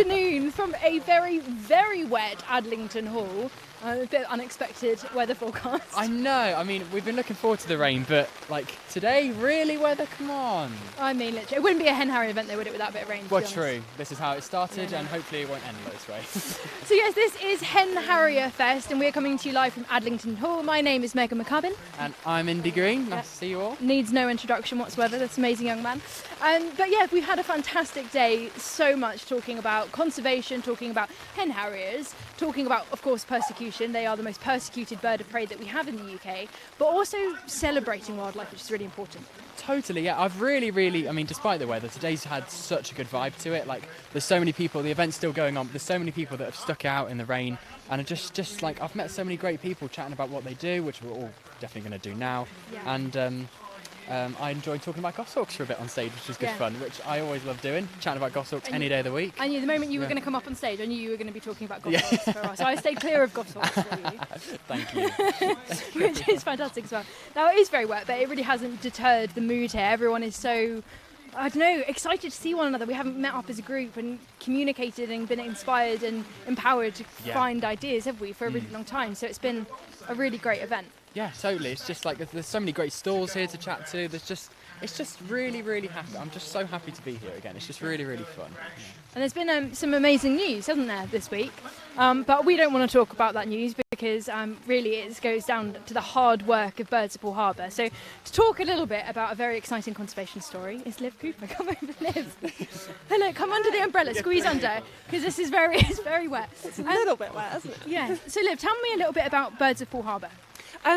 afternoon from a very, very wet Adlington Hall. A bit unexpected weather forecast. I know. I mean, we've been looking forward to the rain, but like today, really, weather? Come on. I mean, literally, it wouldn't be a Hen Harrier event, though, would it, without a bit of rain? Well, true. This is how it started, and hopefully it won't end this way. So yes, this is Hen Harrier Fest, and we're coming to you live from Adlington Hall. My name is McCubbin. And I'm Indy Greene. Nice to see you all. Needs no introduction whatsoever. This amazing young man. But yeah, we've had a fantastic day. So much talking about conservation, talking about Hen Harriers, talking about, of course, persecution. They are the most persecuted bird of prey that we have in the UK, but also celebrating wildlife, which is really important. Totally, yeah. I've really, I mean, despite the weather, today's had such a good vibe to it. Like, there's so many people, the event's still going on, but there's so many people that have stuck out in the rain, and are just like, I've met so many great people chatting about what they do, which we're all definitely going to do now. Yeah. And I enjoyed talking about goshawks for a bit on stage, which is good fun, which I always love doing, chatting about goshawks any day of the week. I knew the moment you were going to come up on stage, I knew you were going to be talking about goshawks for us. So I stayed clear of goshawks for you. Thank you. Which is fantastic as well. Now, it is very wet, but it really hasn't deterred the mood here. Everyone is so, I don't know, excited to see one another. We haven't met up as a group and communicated and been inspired and empowered to find ideas, have we, for a really long time. So it's been a really great event. Yeah, totally. It's just like there's so many great stalls here to chat to. It's just really happy. I'm just so happy to be here again. It's just really fun. And there's been some amazing news, hasn't there, this week? But we don't want to talk about that news because really it goes down to the hard work of Birds of Poole Harbour. So to talk a little bit about a very exciting conservation story is Liv Cooper. Come over, Liv. Hello, come under the umbrella, squeeze under, because this is it's very wet. It's a little bit wet, isn't it? Yeah. So Liv, tell me a little bit about Birds of Poole Harbour.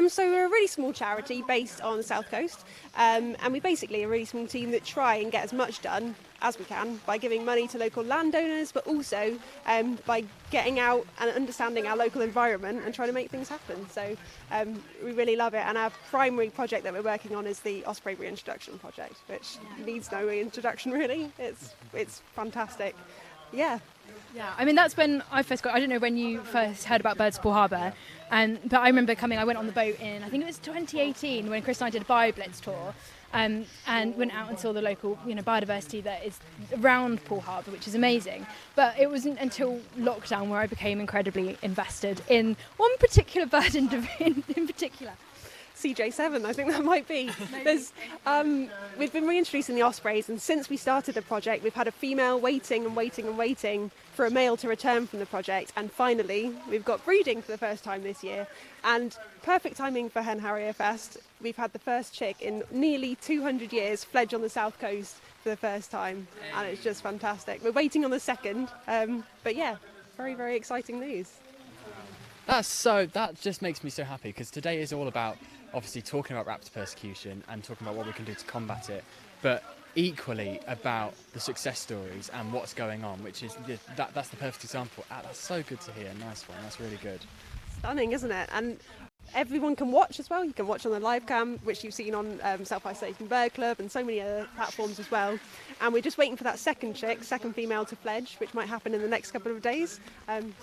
So we're a really small charity based on the South Coast, and we're basically a really small team that try and get as much done as we can by giving money to local landowners, but also by getting out and understanding our local environment and trying to make things happen. So we really love it, and our primary project that we're working on is the Osprey Reintroduction Project, which needs no reintroduction really. It's fantastic. Yeah. Yeah, I mean, that's when I first got, I don't know when you first heard about Birds of Poole Harbour, but I remember I went on the boat in, I think it was 2018, when Chris and I did a BioBlitz tour, and went out and saw the local, biodiversity that is around Poole Harbour, which is amazing. But it wasn't until lockdown where I became incredibly invested in one particular bird in particular. CJ7, I think that might be. We've been reintroducing the ospreys, and since we started the project, we've had a female waiting for a male to return from the project, and finally we've got breeding for the first time this year, and perfect timing for Hen Harrier Fest. We've had the first chick in nearly 200 years fledge on the south coast for the first time, and it's just fantastic. We're waiting on the second, but yeah, very exciting news. That just makes me so happy, because today is all about obviously talking about raptor persecution and talking about what we can do to combat it, but equally about the success stories and what's going on, which is that's the perfect example. That's so good to hear. Nice one. That's really good. Stunning, isn't it? And everyone can watch as well. You can watch on the live cam, which you've seen on South Isolating Bird Club and so many other platforms as well. And we're just waiting for that second female to fledge, which might happen in the next couple of days.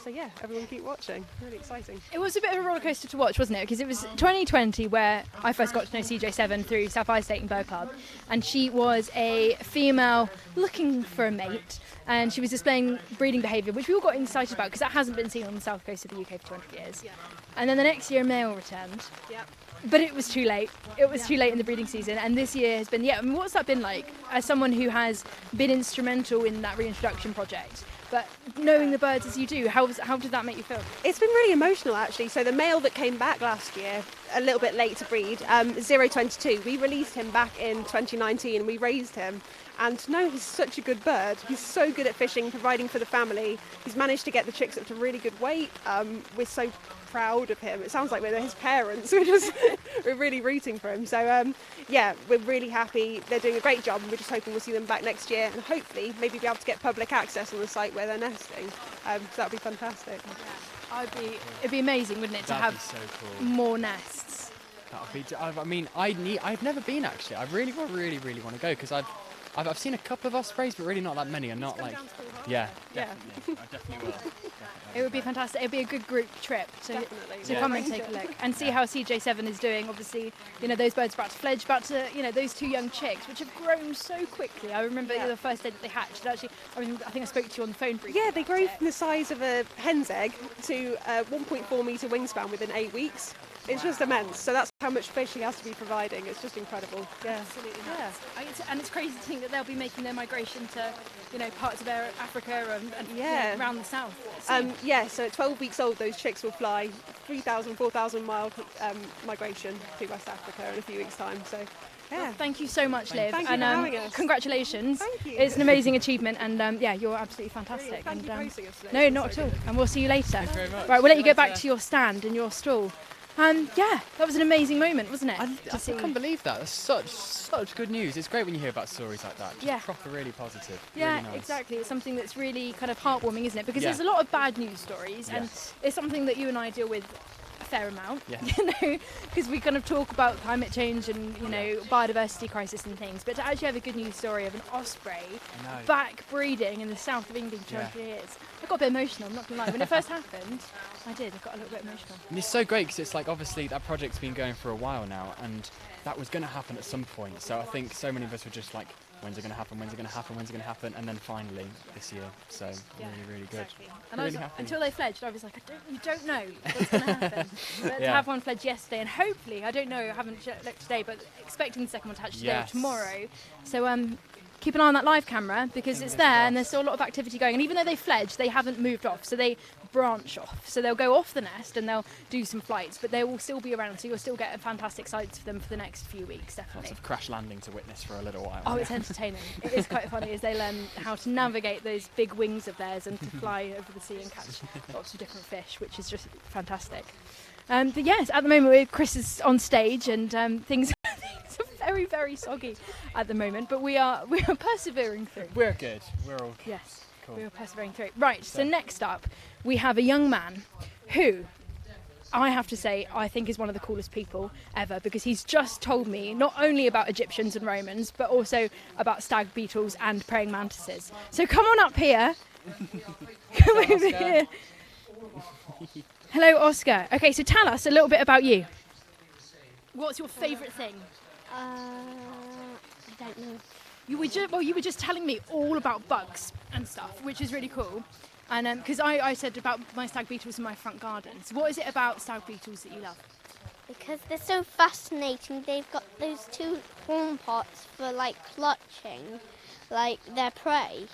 So yeah, everyone keep watching. Really exciting. It was a bit of a roller coaster to watch, wasn't it? Because it was 2020 where I first got to know CJ7 through South Isolating Bird Club, and she was a female looking for a mate, and she was displaying breeding behaviour, which we all got excited about because that hasn't been seen on the south coast of the UK for 200 years. Yeah. And then the next year, a male returned. Yeah. But it was too late. It was too late in the breeding season, and this year has been. I mean, what's that been like? As someone who has been instrumental in that reintroduction project, but knowing the birds as you do, how did that make you feel? It's been really emotional, actually. So the male that came back last year, a little bit late to breed, 022, we released him back in 2019 and we raised him. And to know he's such a good bird, he's so good at fishing, providing for the family. He's managed to get the chicks up to really good weight. We're so proud of him. It sounds like we're his parents. We're really rooting for him. So yeah, we're really happy. They're doing a great job. We're just hoping we'll see them back next year, and hopefully maybe be able to get public access on the site where they're nesting. So that'd be fantastic. It'd be amazing, wouldn't it, to have so cool. more nests? I've never been actually. I really want to go, because I've seen a couple of ospreys, but really not that many, and not like. Yeah, Yeah. definitely. I definitely will. Definitely. It would be fantastic. It would be a good group trip to Definitely. come and take a look and see how CJ7 is doing. Obviously, those birds are about to fledge, those two young chicks, which have grown so quickly. I remember the first day that they hatched. Actually, I think I spoke to you on the phone briefly. Yeah, they grow from the size of a hen's egg to a 1.4 metre wingspan within 8 weeks. It's just immense. So that's how much fish he has to be providing. It's just incredible. Yeah. Absolutely nuts. And it's crazy to think that they'll be making their migration to, parts of Africa and around the south. So at 12 weeks old, those chicks will fly 3,000, 4,000 mile migration to West Africa in a few weeks' time. So, yeah. Well, thank you so much, Liv. Thank you for having us. Congratulations. Thank you. It's an amazing achievement, and you're absolutely fantastic. Thank you for hosting us today. No, It's not been at so all. good. And we'll see you later. Thanks very much. Right, we'll let you See you go back later. to your stand and your stall. That was an amazing moment, wasn't it? I can't believe that. That's such good news. It's great when you hear about stories like that. Just proper, really positive. Yeah, really nice. exactly. It's something that's really kind of heartwarming, isn't it? Because Yeah. there's a lot of bad news stories, and Yes. it's something that you and I deal with a fair amount. Yeah. Because we kind of talk about climate change and biodiversity crisis and things. But to actually have a good news story of an osprey I know. back breeding in the south of England for 20 years, I got a bit emotional. I'm not gonna lie. When it first happened, I got a little bit emotional. And it's so great because it's like obviously that project's been going for a while now, and that was going to happen at some point. So I think so many of us were just like, when's it going to happen? When's it going to happen? When's it going to happen? And then finally this year. So really good. Exactly. And I was, Really happy. until they fledged, I was like, you don't know what's going to happen. But to Yeah. have one fledge yesterday, and hopefully, I don't know, I haven't looked today, but expecting the second one to hatch today or Yes. tomorrow. So keep an eye on that live camera because it's there and there's still a lot of activity going. And even though they fledged, they haven't moved off. So they branch off. So they'll go off the nest and they'll do some flights, but they will still be around. So you'll still get fantastic sights for them for the next few weeks, definitely. Lots of crash landing to witness for a little while. Oh, it's entertaining. It is quite funny as they learn how to navigate those big wings of theirs and to fly over the sea and catch lots of different fish, which is just fantastic. But yes, at the moment Chris is on stage and things are very, very soggy at the moment, but we are persevering through. We're good. We're all good. Yes, Cool. we are persevering through. Right, so next up we have a young man who I have to say I think is one of the coolest people ever because he's just told me not only about Egyptians and Romans but also about stag beetles and praying mantises. So come on up here. Come over Oscar. here. Hello, Oscar. Okay, so tell us a little bit about you. What's your favourite thing? I don't know. You were just telling me all about bugs and stuff, which is really cool. And because I said about my stag beetles in my front garden. So what is it about stag beetles that you love? Because they're so fascinating. They've got those two horn pots for like clutching, like their prey.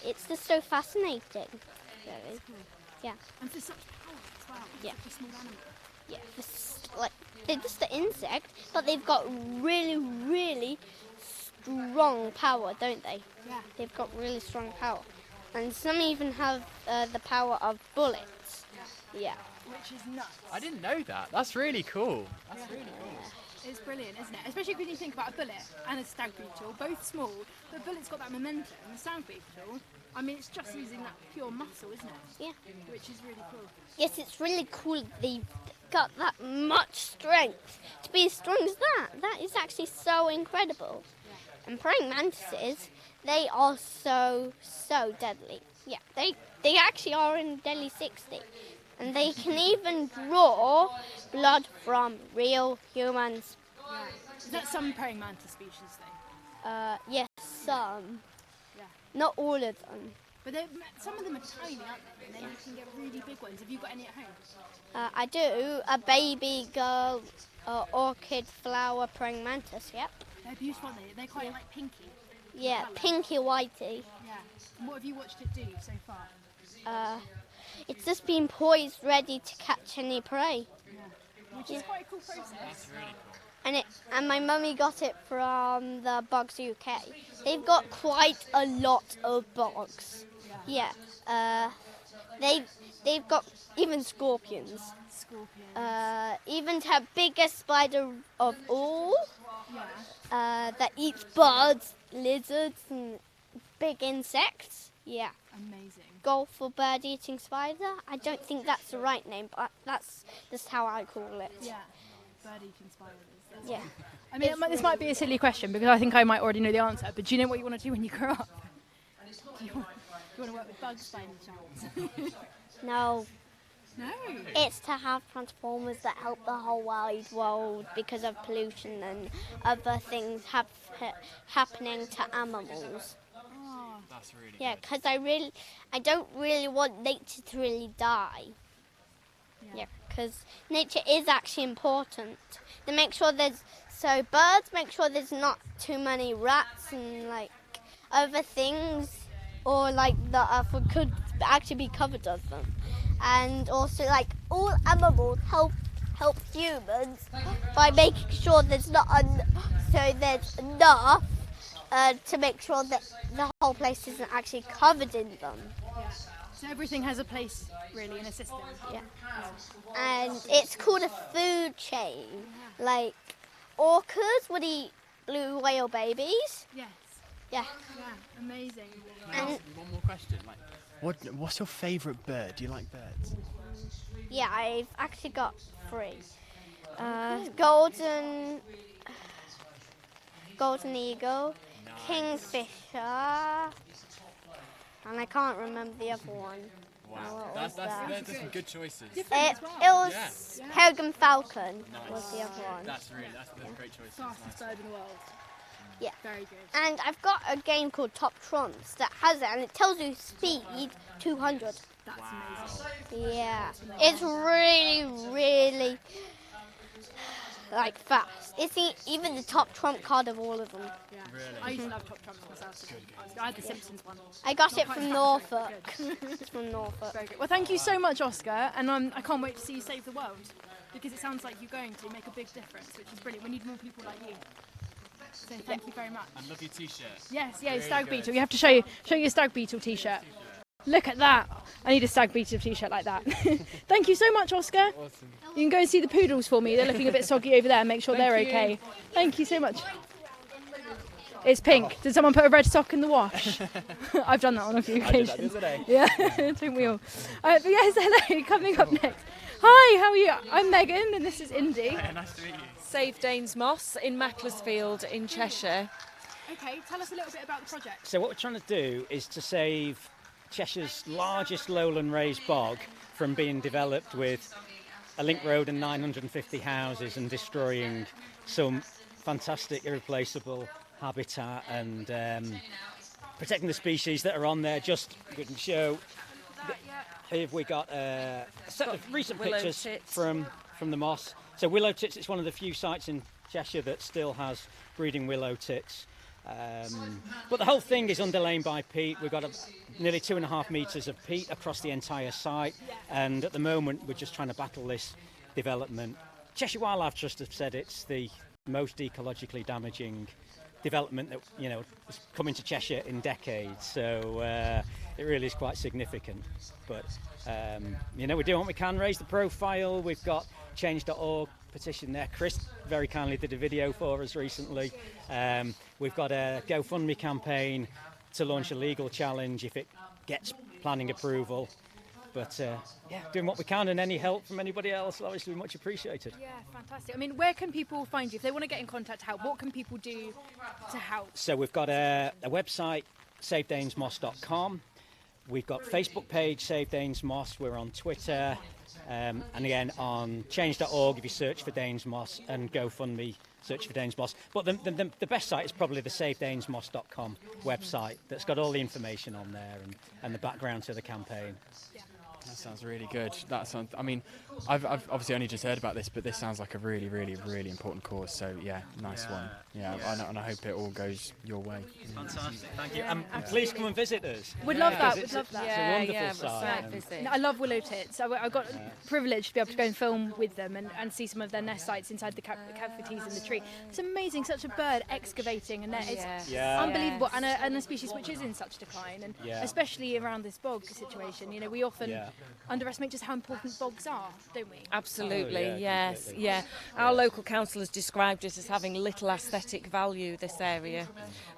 It's just so fascinating. Really. Yeah. And for such power as well. Yeah. Such a small animal. Yeah. Like they're just an insect, but they've got really, really strong power, don't they? Yeah. They've got really strong power, and some even have the power of bullets. Yeah. Which is nuts. I didn't know that. That's really cool. That's really cool. It's brilliant, isn't it? Especially when you think about a bullet and a stag beetle, both small. The bullet's got that momentum. The stag beetle, I mean, it's just using that pure muscle, isn't it? Yeah. Which is really cool. Yes, it's really cool they've got that much strength to be as strong as that. That is actually so incredible. And praying mantises, they are so deadly. Yeah, they actually are in deadly 60. And they can even draw blood from real humans. Is that some praying mantis species though? Yes, some. Yeah. Not all of them. But some of them are tiny, aren't they? And then you can get really big ones. Have you got any at home? I do. A baby girl orchid flower praying mantis, yep. They're beautiful, aren't they? They're quite like pinky. Yeah, pinky whitey. Yeah. And what have you watched it do so far? It's just been poised, ready to catch any prey. Which is quite a cool process. And my mummy got it from the Bugs UK. They've got quite a lot of bugs. Yeah. They've got even scorpions. Scorpions. Even the biggest spider of all Yeah. that eats bugs, lizards, and big insects. Yeah. Amazing. Golfer bird-eating spider. I don't think that's the right name, but that's just how I call it. Yeah. Bird eating spiders. That's Yeah. I mean, this might be a silly question because I think I might already know the answer, but do you know what you want to do when you grow up? Do you want to work with bugs by any chance? No. No. It's to have transformers that help the whole wide world because of pollution and other things happening to animals. Oh. That's really Yeah, good. because I don't really want nature to really die. Yeah, because nature is actually important. They make sure birds make sure there's not too many rats and like other things, or like that could actually be covered of them. And also, like, all animals help humans by making sure there's there's enough to make sure that the whole place isn't actually covered in them. Yeah. So everything has a place, really, in a system. Yeah. And it's called a food chain. Like, orcas would eat blue whale babies. Yes. Yeah. Yeah. Amazing. Can I ask you one more question? Like, what's your favourite bird? Do you like birds? Yeah, I've actually got 3. Golden eagle, Nice. kingfisher, and I can't remember the other one. Wow, what that's was that? there's some good choices. It was Yeah. peregrine falcon Nice. was the other one. That's great choices. Fastest bird in the world. Yeah. Very good. And I've got a game called Top Trumps that has it, and it tells you speed 200. That's Wow. amazing. Yeah, it's really, really like fast. It's even the top trump card of all of them. Yeah. Really? I used to love Top Trumps myself. I had the Simpsons one. I got Not it quite from as Norfolk. fast, but It's from Norfolk. Very good. Well, thank you so much, Oscar, and I can't wait to see you save the world because it sounds like you're going to make a big difference, which is brilliant. We need more people like you. So thank you very much. I love your t-shirt. Yes, yeah, Really stag good. beetle. You have to show your stag beetle t-shirt. Look at that. I need a stag beetle t-shirt like that. Thank you so much, Oscar. Awesome. You can go and see the poodles for me. They're looking a bit soggy over there. Make sure they're Thank you. okay. Thank you so much. It's pink. Did someone put a red sock in the wash? I've done that on a few I did that occasions. the other day. Yeah, don't we all? But yes, hello. Coming up next. Hi, how are you? I'm Megan, and this is Indy. Yeah, nice to meet you. Save Danes Moss in Macclesfield in Cheshire. Okay, tell us a little bit about the project. So what we're trying to do is to save Cheshire's largest lowland raised bog from being developed with a link road and 950 houses and destroying some fantastic irreplaceable habitat and protecting the species that are on there. Just we can show. Here we got a set of recent willow pictures tits. from the moss. So willow tits, it's one of the few sites in Cheshire that still has breeding willow tits. But the whole thing is underlain by peat. We've got nearly 2.5 metres of peat across the entire site, and at the moment we're just trying to battle this development. Cheshire Wildlife Trust have said it's the most ecologically damaging development that has come into Cheshire in decades. So it really is quite significant. But we're doing what we can, raise the profile. We've got change.org petition there. Chris very kindly did a video for us recently. We've got a GoFundMe campaign to launch a legal challenge if it gets planning approval. But doing what we can, and any help from anybody else will obviously be much appreciated. Yeah, fantastic. I mean, where can people find you? If they want to get in contact to help, what can people do to help? So we've got a website, savedanesmoss.com. We've got Facebook page, Save Danes Moss. We're on Twitter. And again, on change.org, if you search for Danes Moss, and GoFundMe, search for Danes Moss. But the best site is probably the savedanesmoss.com website that's got all the information on there and the background to the campaign. That sounds really good. I mean, I've obviously only just heard about this, but this sounds like a really, really, really important cause. So yeah, nice one. Yeah, and I hope it all goes your way. Fantastic, thank you. And please come and visit us. We'd love that. Because We'd love that. It's a wonderful site. visit. No, I love willow tits. I got privileged to be able to go and film with them and see some of their nest sites inside the cavities in the tree. It's amazing, such a bird excavating a net. It's Yeah. unbelievable, and a species which is in such decline, and Yeah. especially around this bog situation. We often Yeah. underestimate just how important bogs are, don't we? Absolutely, Oh, yeah, yes, completely. yeah. Our local council has described it as having little aesthetic value, this area.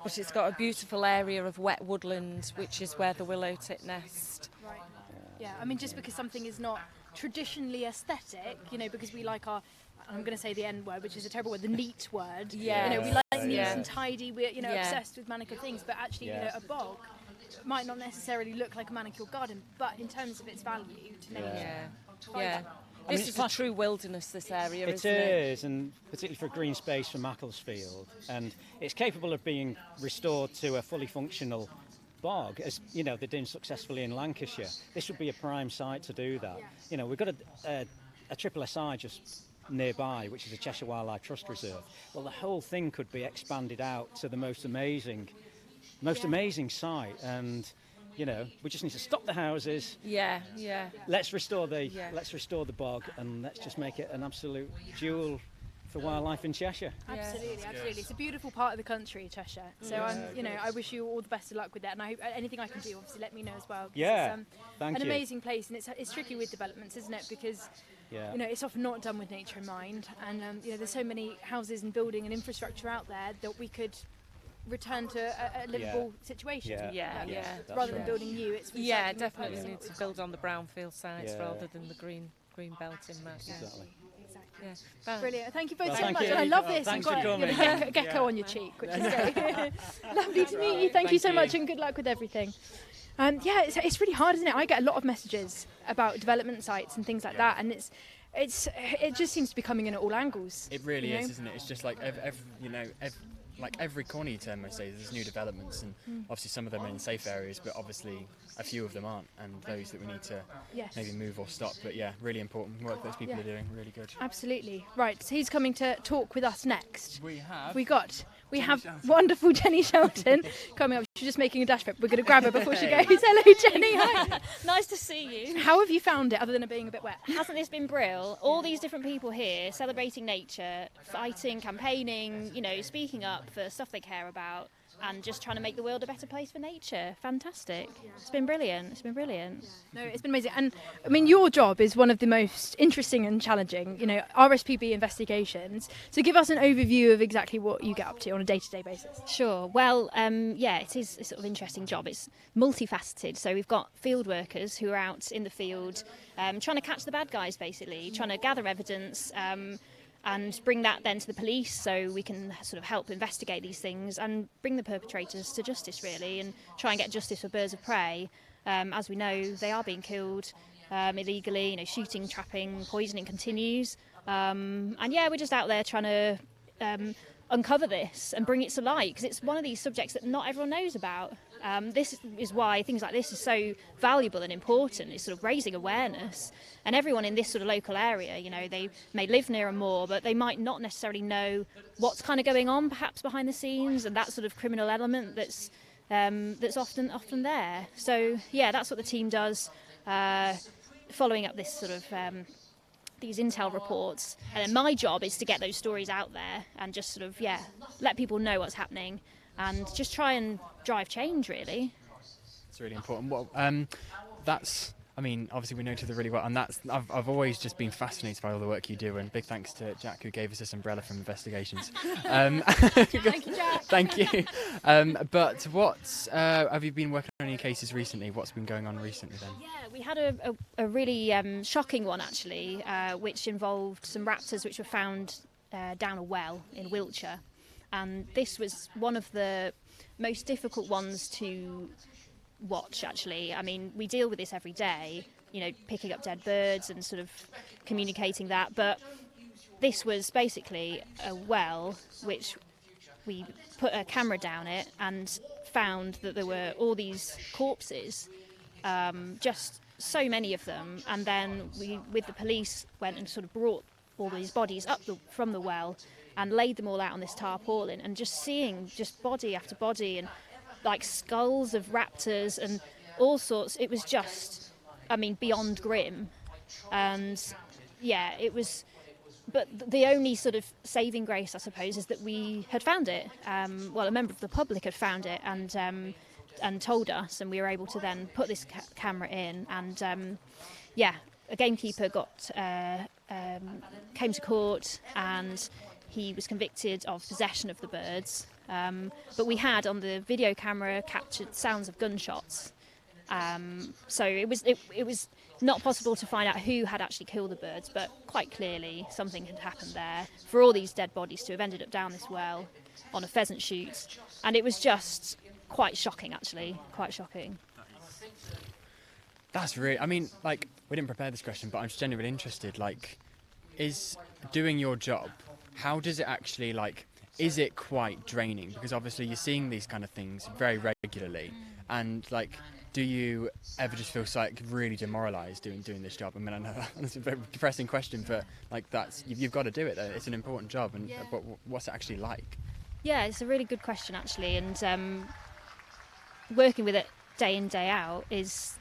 But it's got a beautiful area of wet woodland, which is where the willow tit nest. Right. Yeah. I mean, just because something is not traditionally aesthetic, you know, because we like our, I'm going to say the N word, which is a terrible word, the neat word. Yeah. You know, we like neat Yeah. and tidy. We're, you know, Yeah. obsessed with manicured things, but actually, you know, a bog might not necessarily look like a manicured garden, but in terms of its value to nature. Yeah. This is a true wilderness, this area, It isn't it? is, and particularly for a green space for Macclesfield, and it's capable of being restored to a fully functional bog, as you know they're doing successfully in Lancashire. This would be a prime site to do that. You know, we've got a triple SI just nearby, which is a Cheshire Wildlife Trust Reserve. Well, the whole thing could be expanded out to the most amazing site, and you know, we just need to stop the houses. Yeah. Let's restore the bog, and let's just make it an absolute jewel for wildlife in Cheshire. Absolutely. It's a beautiful part of the country, Cheshire. So I wish you all the best of luck with that, and I hope anything I can do, obviously, let me know as well. Yeah, it's, thank an you. amazing place, and it's tricky with developments, isn't it? Because you know, it's often not done with nature in mind, and you know, there's so many houses and building and infrastructure out there that we could return to a livable situation. Rather than building new, it's recycling definitely replacing need what to we've build on the brownfield sites Yeah. rather than the green belt in that. Exactly. Yeah. Brilliant. Thank you both Well, so thank much. you. And I love this. Thanks You've got for coming. a gecko on your cheek, which is great. Lovely to meet you. Thank you so much, and good luck with everything. It's really hard, isn't it? I get a lot of messages about development sites and things like that, and it just seems to be coming in at all angles. It really you know? is, isn't it? It's just like every corner you turn most days, there's new developments, and obviously some of them are in safe areas, but obviously a few of them aren't, and those that we need to maybe move or stop. But yeah, really important work those people are doing. Really good. Absolutely. Right, so he's coming to talk with us next. We have We have wonderful Jenny Shelton coming up. She's just making a dash for it. We're going to grab her before she goes. Hello, Jenny. Hi. Nice to see you. How have you found it, other than it being a bit wet? Hasn't this been brilliant? All these different people here celebrating nature, fighting, campaigning, you know, speaking up for stuff they care about, and just trying to make the world a better place for nature. Fantastic. It's been brilliant. No, it's been amazing. And I mean, your job is one of the most interesting and challenging, you know, RSPB investigations. So give us an overview of exactly what you get up to on a day-to-day basis. Sure. Well, it is a sort of interesting job. It's multifaceted. So we've got field workers who are out in the field trying to catch the bad guys, basically, trying to gather evidence, and bring that then to the police so we can sort of help investigate these things and bring the perpetrators to justice, really, and try and get justice for birds of prey. As we know, they are being killed illegally, you know, shooting, trapping, poisoning continues. We're just out there trying to uncover this and bring it to light, because it's one of these subjects that not everyone knows about. This is why things like this are so valuable and important. It's sort of raising awareness, and everyone in this sort of local area, you know, they may live near a moor, but they might not necessarily know what's kind of going on perhaps behind the scenes, and that sort of criminal element that's often there. So yeah, that's what the team does, following up this sort of these intel reports, and then my job is to get those stories out there and just sort of let people know what's happening and just try and drive change, really. It's really important. Well, I mean, obviously we know each other really well, and I've always just been fascinated by all the work you do, and big thanks to Jack, who gave us this umbrella from investigations. Thank you, Jack. Thank you. But have you been working on any cases recently? What's been going on recently then? Yeah, we had a really shocking one, actually, which involved some raptors which were found down a well in Wiltshire. And this was one of the most difficult ones to watch, actually. I mean, we deal with this every day, you know, picking up dead birds and sort of communicating that. But this was basically a well which we put a camera down it and found that there were all these corpses, just so many of them. And then we, with the police, went and sort of brought all these bodies up from the well and laid them all out on this tarpaulin, and just seeing just body after body and like skulls of raptors and all sorts. It was just, I mean, beyond grim. And yeah, it was, but the only sort of saving grace, I suppose, is that we had found it. Well, a member of the public had found it and told us, and we were able to then put this camera in. And a gamekeeper came to court, and he was convicted of possession of the birds. But we had on the video camera captured sounds of gunshots, So it was not possible to find out who had actually killed the birds, but quite clearly something had happened there for all these dead bodies to have ended up down this well on a pheasant shoot. And it was just quite shocking, actually, quite shocking. That's really, I mean, like, we didn't prepare this question, but I'm just genuinely interested, like, is doing your job, how does it actually, like, is it quite draining? Because obviously you're seeing these kind of things very regularly, and, like, do you ever just feel like really demoralised doing this job? I mean, I know that's a very depressing question, but, like, you've got to do it, though. It's an important job, and what's it actually like? Yeah, it's a really good question, actually, and working with it day in, day out is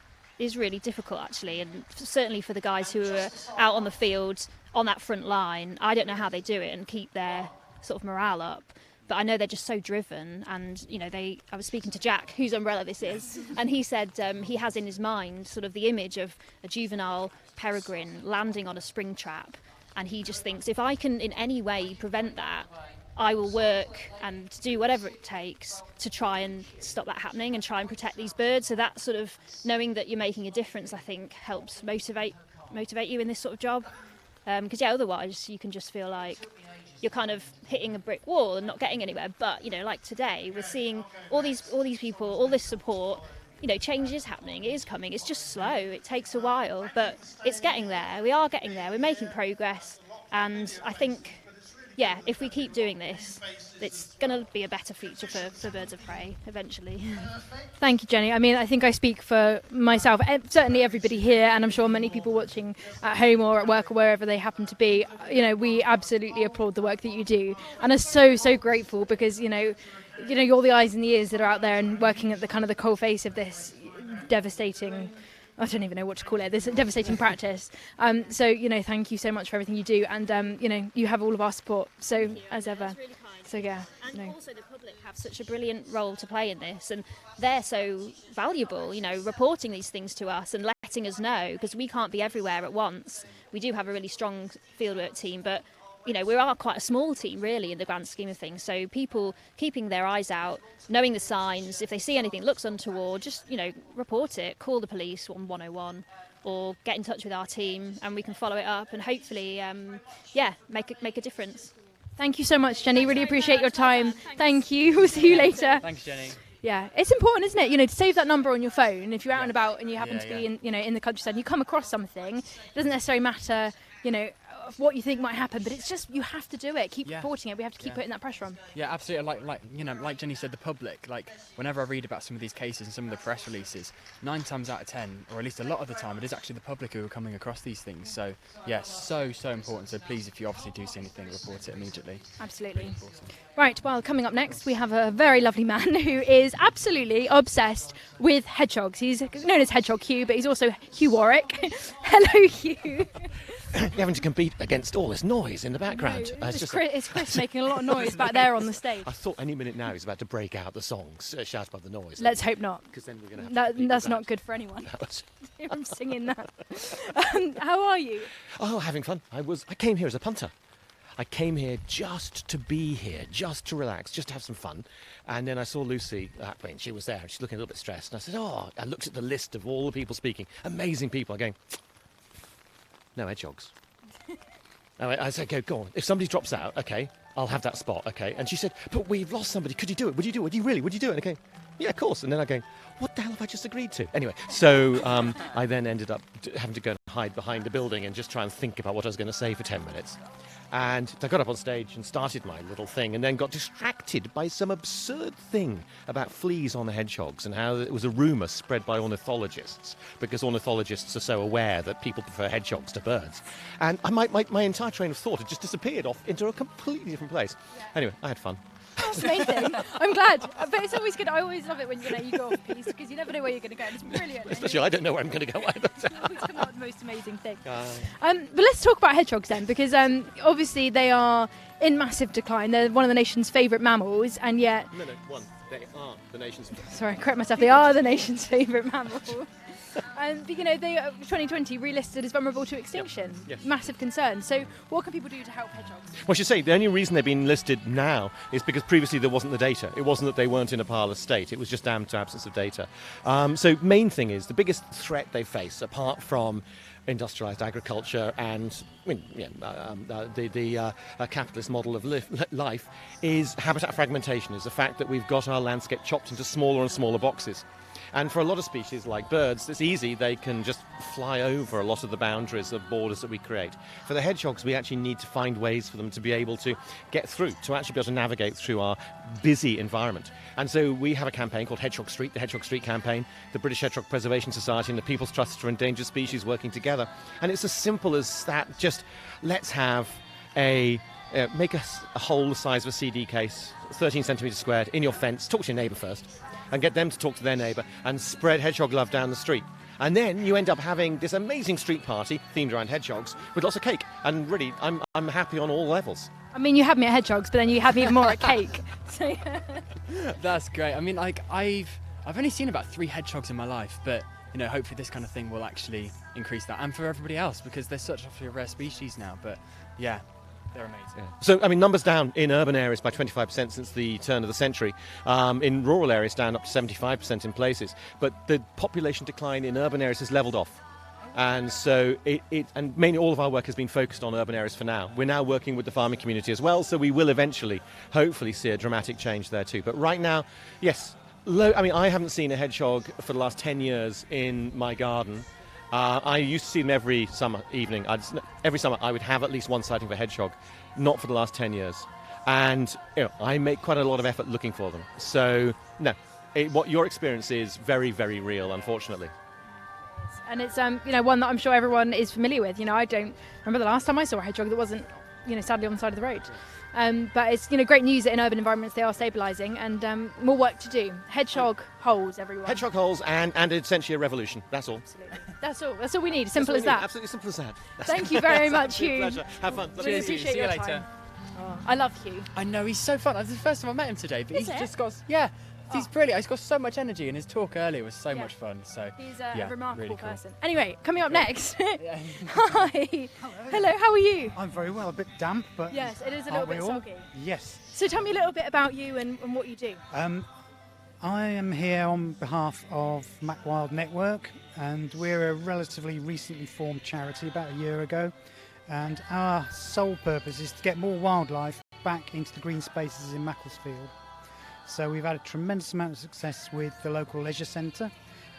really difficult, actually, and certainly for the guys who are out on the field on that front line, I don't know how they do it and keep their sort of morale up, but I know they're just so driven. And you know, I was speaking to Jack, whose umbrella this is, and he said he has in his mind sort of the image of a juvenile peregrine landing on a spring trap, and he just thinks, if I can in any way prevent that, I will work and do whatever it takes to try and stop that happening and try and protect these birds. So that sort of knowing that you're making a difference, I think, helps motivate you in this sort of job. Because otherwise you can just feel like you're kind of hitting a brick wall and not getting anywhere. But you know, like today, we're seeing all these people, all this support. You know, change is happening. It is coming. It's just slow. It takes a while, but it's getting there. We are getting there. We're making progress, and I think, yeah, if we keep doing this, it's going to be a better future for birds of prey eventually. Thank you, Jenny. I mean, I think I speak for myself, certainly everybody here, and I'm sure many people watching at home or at work or wherever they happen to be. You know, we absolutely applaud the work that you do, and are so grateful because you know, you're the eyes and the ears that are out there and working at the kind of the coal face of this devastating, I don't even know what to call it, this devastating practice. So, you know, thank you so much for everything you do. And, you know, you have all of our support. So, as ever. That's really kind. So, yeah. And also the public have such a brilliant role to play in this. And they're so valuable, you know, reporting these things to us and letting us know, because we can't be everywhere at once. We do have a really strong fieldwork team, but you know, we are quite a small team really in the grand scheme of things. So people keeping their eyes out, knowing the signs, if they see anything looks untoward, just, you know, report it, call the police on 101 or get in touch with our team and we can follow it up and hopefully, make a difference. Thank you so much, Jenny. Really appreciate your time. Thank you. We'll see you later. Thanks, Jenny. Yeah, it's important, isn't it? You know, to save that number on your phone if you're out and about and you happen to be in the countryside and you come across something. It doesn't necessarily matter, you know, what you think might happen, but it's just you have to do it. Keep reporting it. We have to keep putting that pressure on. Yeah, absolutely. Like Jenny said, the public. Like whenever I read about some of these cases and some of the press releases, 9 times out of 10, or at least a lot of the time, it is actually the public who are coming across these things. So yeah, so important. So please, if you obviously do see anything, report it immediately. Absolutely. Right. Well, coming up next, we have a very lovely man who is absolutely obsessed with hedgehogs. He's known as Hedgehog Hugh, but he's also Hugh Warwick. Hello, Hugh. You're having to compete against all this noise in the background. No, it's Chris making a lot of noise back there on the stage. I thought any minute now he's about to break out the songs, shout above the noise. Let's hope not. Because then we're going to have that's not good for anyone. I'm singing that. How are you? Oh, having fun. I came here as a punter. I came here just to be here, just to relax, just to have some fun. And then I saw Lucy when she was there. She's looking a little bit stressed. And I said, I looked at the list of all the people speaking. Amazing people. I'm going, no hedgehogs. I said, okay, go on. If somebody drops out, okay, I'll have that spot, okay. And she said, but we've lost somebody. Could you do it? Would you do it? Would you really? Would you do it? Okay, yeah, of course. And then I go, what the hell have I just agreed to? Anyway, so I then ended up having to go and hide behind the building and just try and think about what I was going to say for 10 minutes. And I got up on stage and started my little thing and then got distracted by some absurd thing about fleas on the hedgehogs and how it was a rumour spread by ornithologists because ornithologists are so aware that people prefer hedgehogs to birds. And my entire train of thought had just disappeared off into a completely different place. Anyway, I had fun. That's amazing. I'm glad. But it's always good. I always love it when you go off piece because you never know where you're going to go. And it's brilliant. Especially I don't know where I'm going to go either. You always come out with the most amazing thing. But let's talk about hedgehogs then, because obviously they are in massive decline. They're one of the nation's favourite mammals, and yet... No, one. They are the nation's. Sorry, I correct myself. They are the nation's favourite mammal. But they 2020 relisted as vulnerable to extinction. Yep. Yes. Massive concern. So, what can people do to help hedgehogs? Well, I should say the only reason they've been listed now is because previously there wasn't the data. It wasn't that they weren't in a parlous state. It was just down to absence of data. So, main thing is the biggest threat they face, apart from industrialised agriculture and the capitalist model of life, is habitat fragmentation. Is the fact that we've got our landscape chopped into smaller and smaller boxes. And for a lot of species like birds, it's easy. They can just fly over a lot of the boundaries of borders that we create. For the hedgehogs, we actually need to find ways for them to be able to get through, to actually be able to navigate through our busy environment. And so we have a campaign called Hedgehog Street, the Hedgehog Street campaign, the British Hedgehog Preservation Society and the People's Trust for Endangered Species working together. And it's as simple as that. Just let's have make a hole the size of a CD case, 13 centimetres squared, in your fence. Talk to your neighbour first, and get them to talk to their neighbour, and spread hedgehog love down the street. And then you end up having this amazing street party themed around hedgehogs with lots of cake. And really, I'm happy on all levels. I mean, you had me at hedgehogs, but then you had me even more at cake. So, yeah. That's great. I mean, like I've only seen about 3 hedgehogs in my life, but hopefully this kind of thing will actually increase that, and for everybody else, because they're such a rare species now. But yeah. They're amazing. Yeah. So, I mean, numbers down in urban areas by 25% since the turn of the century. In rural areas, down up to 75% in places. But the population decline in urban areas has levelled off. And so, and mainly all of our work has been focused on urban areas for now. We're now working with the farming community as well, so we will eventually, hopefully, see a dramatic change there too. But right now, yes, I haven't seen a hedgehog for the last 10 years in my garden. I used to see them every summer evening. Every summer I would have at least one sighting of a hedgehog, not for the last 10 years. And I make quite a lot of effort looking for them. So, no, what your experience is very, very real, unfortunately. And it's one that I'm sure everyone is familiar with. I don't remember the last time I saw a hedgehog that wasn't sadly on the side of the road. But it's great news that in urban environments they are stabilising, and more work to do. Hedgehog holes, everyone. Hedgehog holes and essentially a revolution. That's all. Absolutely. That's all we need. Simple as that. Absolutely simple as that. Thank you very much, Hugh. Pleasure. Have fun. Really appreciate your time. Oh, I love Hugh. I know, he's so fun. It's the first time I met him today, but just got he's brilliant. He's got so much energy, and his talk earlier was so much fun. So he's a remarkable really cool person. Anyway, coming up next. Hi. Hello. How are you? I'm very well. A bit damp, but yes, it is a little bit soggy. Yes. So tell me a little bit about you and what you do. I am here on behalf of Mac Wild Network, and we're a relatively recently formed charity about a year ago. And our sole purpose is to get more wildlife back into the green spaces in Macclesfield. So we've had a tremendous amount of success with the local leisure centre.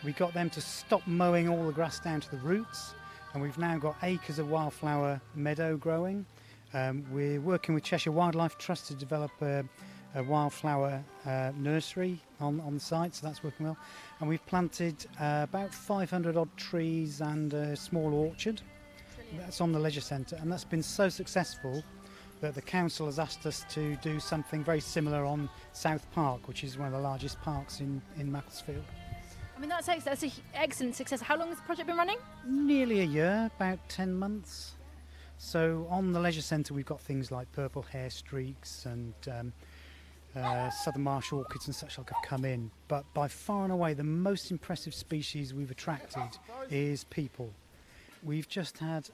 We got them to stop mowing all the grass down to the roots, and we've now got acres of wildflower meadow growing. We're working with Cheshire Wildlife Trust to develop a wildflower nursery on the site, so that's working well. And we've planted about 500 odd trees and a small orchard. That's on the leisure centre, and that's been so successful that the council has asked us to do something very similar on South Park, which is one of the largest parks in Macclesfield. I mean, that's an excellent success. How long has the project been running? Nearly a year, about 10 months. So on the leisure centre we've got things like purple hair streaks and southern marsh orchids and such like have come in. But by far and away the most impressive species we've attracted is people. We've just had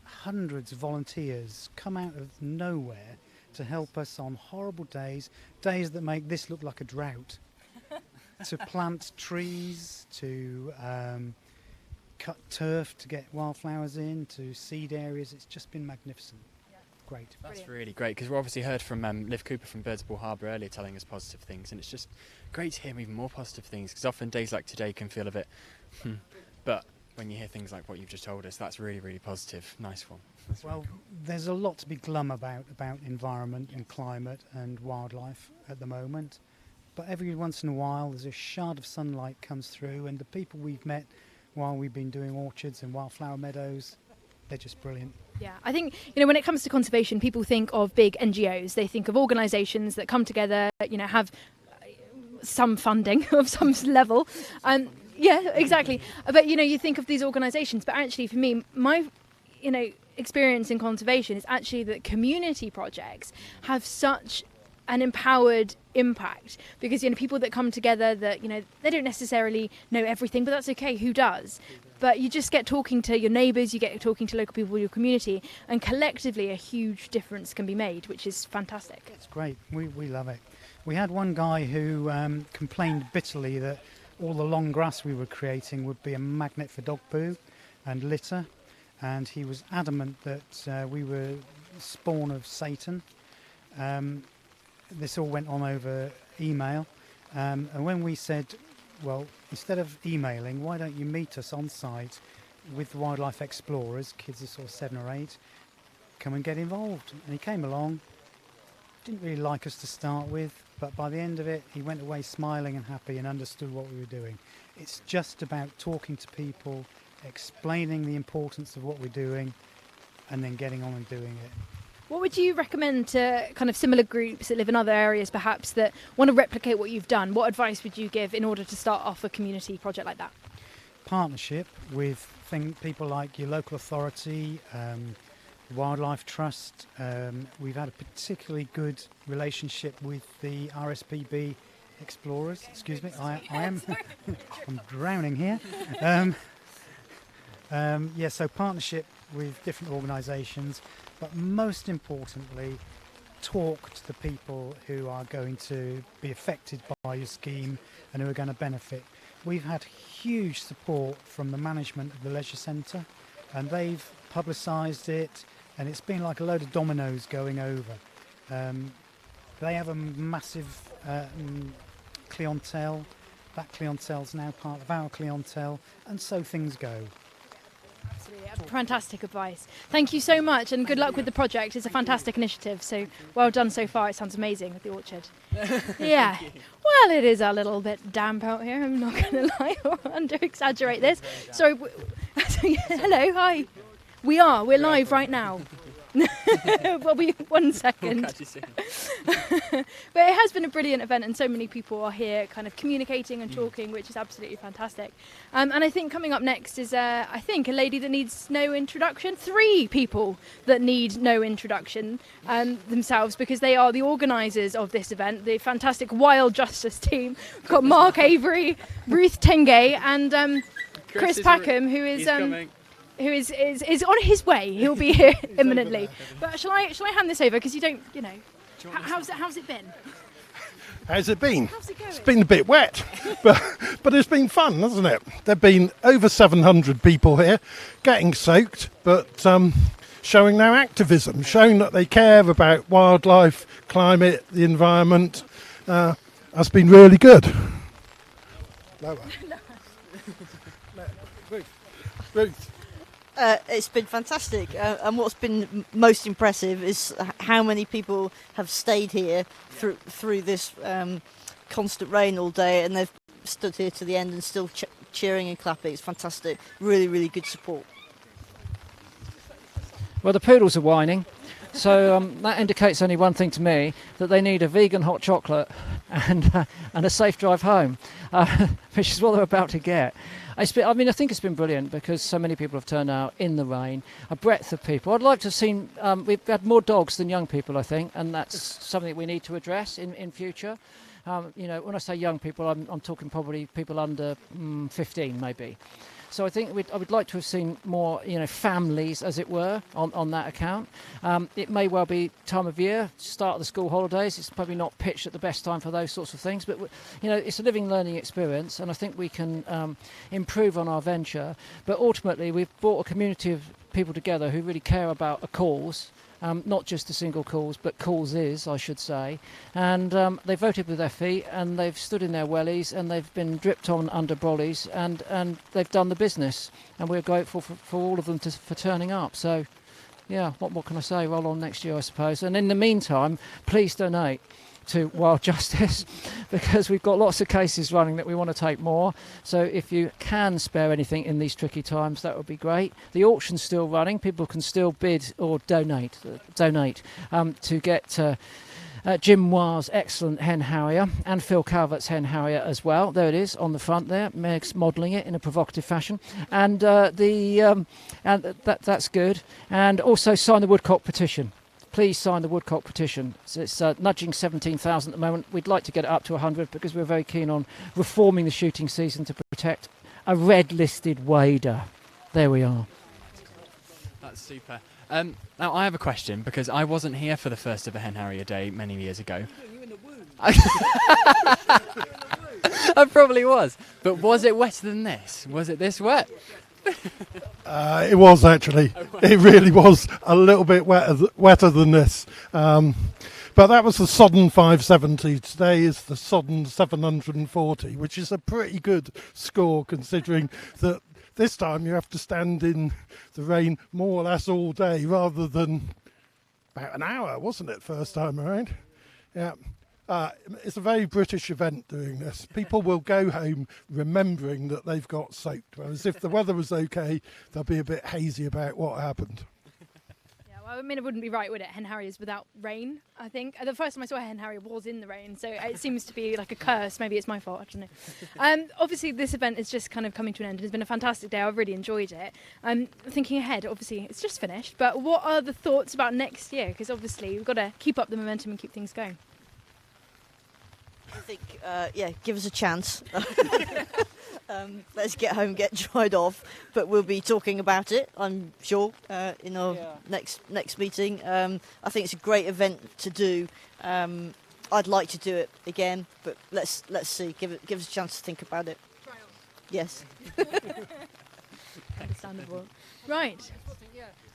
hundreds of volunteers come out of nowhere to help us on horrible days that make this look like a drought, to plant trees, to cut turf to get wildflowers in, to seed areas. It's just been magnificent. Great. That's really great, because we obviously heard from Liv Cooper from Birdsball Harbour earlier telling us positive things, and it's just great to hear even more positive things, because often days like today can feel a bit but when you hear things like what you've just told us, that's really, really positive. Nice one. That's well, really cool. There's a lot to be glum about environment and climate and wildlife at the moment. But every once in a while, there's a shard of sunlight comes through, and the people we've met while we've been doing orchards and wildflower meadows, they're just brilliant. Yeah, I think, when it comes to conservation, people think of big NGOs. They think of organisations that come together, have some funding of some level. Yeah, exactly. But, you think of these organisations, but actually for me, my, experience in conservation is actually that community projects have such an empowered impact, because people that come together that they don't necessarily know everything, but that's okay, who does? But you just get talking to your neighbours, you get talking to local people in your community, and collectively a huge difference can be made, which is fantastic. It's great. We love it. We had one guy who complained bitterly that all the long grass we were creating would be a magnet for dog poo and litter, and he was adamant that we were spawn of Satan. This all went on over email, and when we said, well, instead of emailing, why don't you meet us on site with wildlife explorers, kids are sort of 7 or 8, come and get involved. And he came along, didn't really like us to start with, but by the end of it he went away smiling and happy and understood what we were doing. It's just about talking to people, explaining the importance of what we're doing, and then getting on and doing it. What would you recommend to kind of similar groups that live in other areas perhaps that want to replicate what you've done? What advice would you give in order to start off a community project like that? Partnership with people like your local authority, Wildlife Trust. We've had a particularly good relationship with the RSPB explorers. Excuse me, I am I'm drowning here. So partnership with different organisations, but most importantly, talk to the people who are going to be affected by your scheme and who are going to benefit. We've had huge support from the management of the leisure centre, and they've publicised it, and it's been like a load of dominoes going over. They have a massive clientele. That clientele's now part of our clientele, and so things go. Absolutely. Fantastic advice. Thank you so much, and good luck with the project. It's a fantastic initiative, so well done so far. It sounds amazing with the orchard. Yeah. Well, it is a little bit damp out here, I'm not going to lie or under-exaggerate this. Sorry. Hello, hi. We're live right now. Well, one second. We'll catch you soon. But it has been a brilliant event, and so many people are here kind of communicating and talking, which is absolutely fantastic. And I think coming up next is a lady that needs no introduction. 3 people that need no introduction themselves, because they are the organisers of this event, the fantastic Wild Justice team. We've got Mark Avery, Ruth Tengay, and Chris Packham, who is on his way. He'll be here imminently. But shall I hand this over, because you don't. How's it been? How's it been? How's it going? It's been a bit wet, but it's been fun, hasn't it? There've been over 700 people here, getting soaked, but showing their activism, showing that they care about wildlife, climate, the environment. Has been really good. Lower. Ruth. It's been fantastic, and what's been most impressive is how many people have stayed here through this constant rain all day, and they've stood here to the end and still cheering and clapping. It's fantastic. Really, really good support. Well, the poodles are whining, so that indicates only one thing to me, that they need a vegan hot chocolate and a safe drive home, which is what they're about to get. I think it's been brilliant, because so many people have turned out in the rain, a breadth of people. I'd like to have seen, we've had more dogs than young people, I think, and that's something we need to address in future. When I say young people, I'm talking probably people under 15 maybe. So I think I would like to have seen more, families, as it were, on that account. It may well be time of year, start of the school holidays. It's probably not pitched at the best time for those sorts of things. But, it's a living, learning experience, and I think we can improve on our venture. But ultimately, we've brought a community of people together who really care about a cause. Not just a single cause, but causes, I should say. And they voted with their feet, and they've stood in their wellies, and they've been dripped on under brollies, and they've done the business. And we're grateful for all of them for turning up. So, yeah, what can I say? Roll on next year, I suppose. And in the meantime, please donate to Wild Justice, because we've got lots of cases running that we want to take more. So if you can spare anything in these tricky times, that would be great. The auction's still running. People can still bid or donate to get Jim Moir's excellent Hen Harrier and Phil Calvert's Hen Harrier as well. There it is on the front there. Meg's modelling it in a provocative fashion, and that's good. And also sign the Woodcock petition. please sign the woodcock petition. So it's nudging 17,000 at the moment. We'd like to get it up to 100 because we're very keen on reforming the shooting season to protect a red-listed wader. There we are. That's super. Now I have a question because I wasn't here for the first of the Hen Harrier Day many years ago. I probably was. But was it wetter than this? Was it this wet? It was actually. It really was a little bit wetter than this. But that was the sodden 570. Today is the sodden 740, which is a pretty good score considering that this time you have to stand in the rain more or less all day rather than about an hour, wasn't it, first time around? Yeah. It's a very British event doing this. People will go home remembering that they've got soaked, whereas if the weather was okay, they'll be a bit hazy about what happened. Yeah, well, I mean, it wouldn't be right, would it? Hen Harriers without rain, I think. The first time I saw a Hen Harrier was in the rain, so it seems to be like a curse. Maybe it's my fault, I don't know. Obviously, this event is just kind of coming to an end. It's been a fantastic day. I've really enjoyed it. Thinking ahead, obviously, it's just finished, but what are the thoughts about next year? Because obviously, we've got to keep up the momentum and keep things going. I think, give us a chance. Let's get home, get dried off. But we'll be talking about it, I'm sure, in our next meeting. I think it's a great event to do. I'd like to do it again, but let's see. Give us a chance to think about it. Yes. Understandable. Right.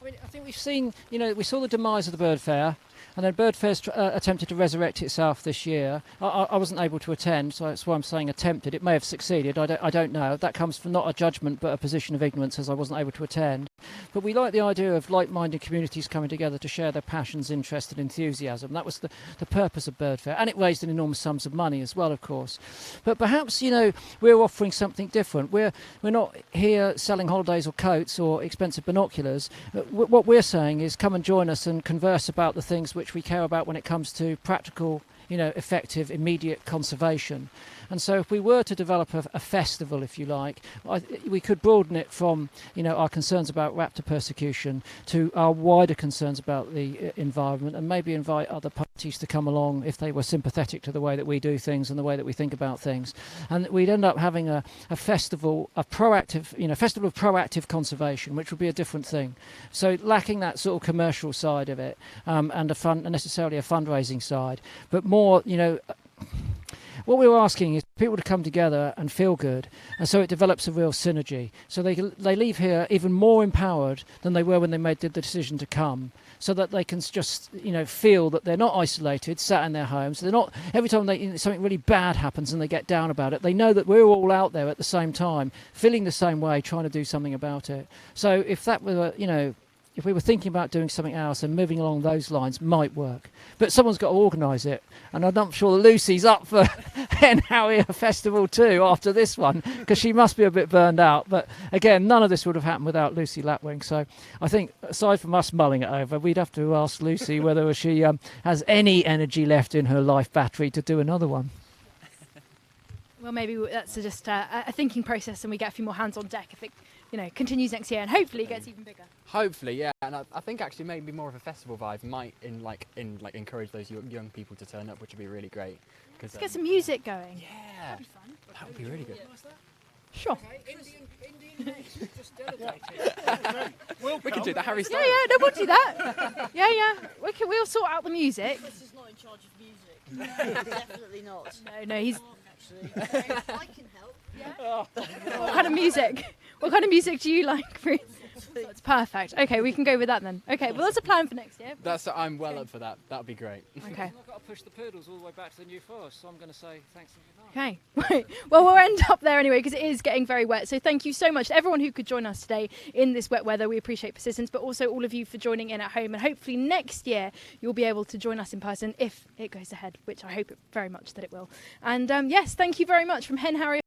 I think we've seen, we saw the demise of the Bird Fair, and then Bird Fair's attempted to resurrect itself this year. I wasn't able to attend, so that's why I'm saying attempted. It may have succeeded, I don't know. That comes from not a judgment, but a position of ignorance, as I wasn't able to attend. But we like the idea of like-minded communities coming together to share their passions, interest and enthusiasm. That was the purpose of Bird Fair, and it raised an enormous sums of money as well, of course. But perhaps, we're offering something different. We're not here selling holidays or coats or expensive binoculars. What we're saying is come and join us and converse about the things which we care about when it comes to practical, effective, immediate conservation. And so if we were to develop a festival, if you like, we could broaden it from, our concerns about raptor persecution to our wider concerns about the environment, and maybe invite other parties to come along if they were sympathetic to the way that we do things and the way that we think about things. And we'd end up having a festival, festival of proactive conservation, which would be a different thing. So lacking that sort of commercial side of it, and necessarily a fundraising side, but more, what we were asking is people to come together and feel good, and so it develops a real synergy. So they leave here even more empowered than they were when they made the decision to come, so that they can just feel that they're not isolated, sat in their homes. They're not, every time something really bad happens and they get down about it, they know that we're all out there at the same time, feeling the same way, trying to do something about it. So if that were, if we were thinking about doing something else and moving along those lines, might work. But someone's got to organise it. And I'm not sure Lucy's up for Hen Harrier Festival too after this one, because she must be a bit burned out. But again, none of this would have happened without Lucy Lapwing. So I think, aside from us mulling it over, we'd have to ask Lucy whether she has any energy left in her life battery to do another one. Well, maybe that's just a thinking process, and we get a few more hands on deck if it continues next year, and hopefully it gets even bigger. Hopefully, yeah, and I think actually maybe more of a festival vibe might encourage those young people to turn up, which would be really great. Let's get some music going. Yeah, that'd be fun. That would be really good. Sure. Okay, Indian just dedicated. We can do that, Harry style. Yeah, no, we'll do that. Yeah. We'll sort out the music. Chris is not in charge of music. Definitely not. No, he's. Actually, I can help. Yeah. What kind of music? What kind of music do you like, Bruce? That's perfect. Okay, we can go with that then. Okay, well, that's a plan for next year. I'm well up for that. That would be great. Okay. I've got to push the poodles all the way back to the New Forest, so I'm going to say thanks and good night. Okay, right. Well, we'll end up there anyway because it is getting very wet. So thank you so much to everyone who could join us today in this wet weather. We appreciate persistence, but also all of you for joining in at home. And hopefully next year you'll be able to join us in person if it goes ahead, which I hope very much that it will. And yes, thank you very much from Hen Harrier.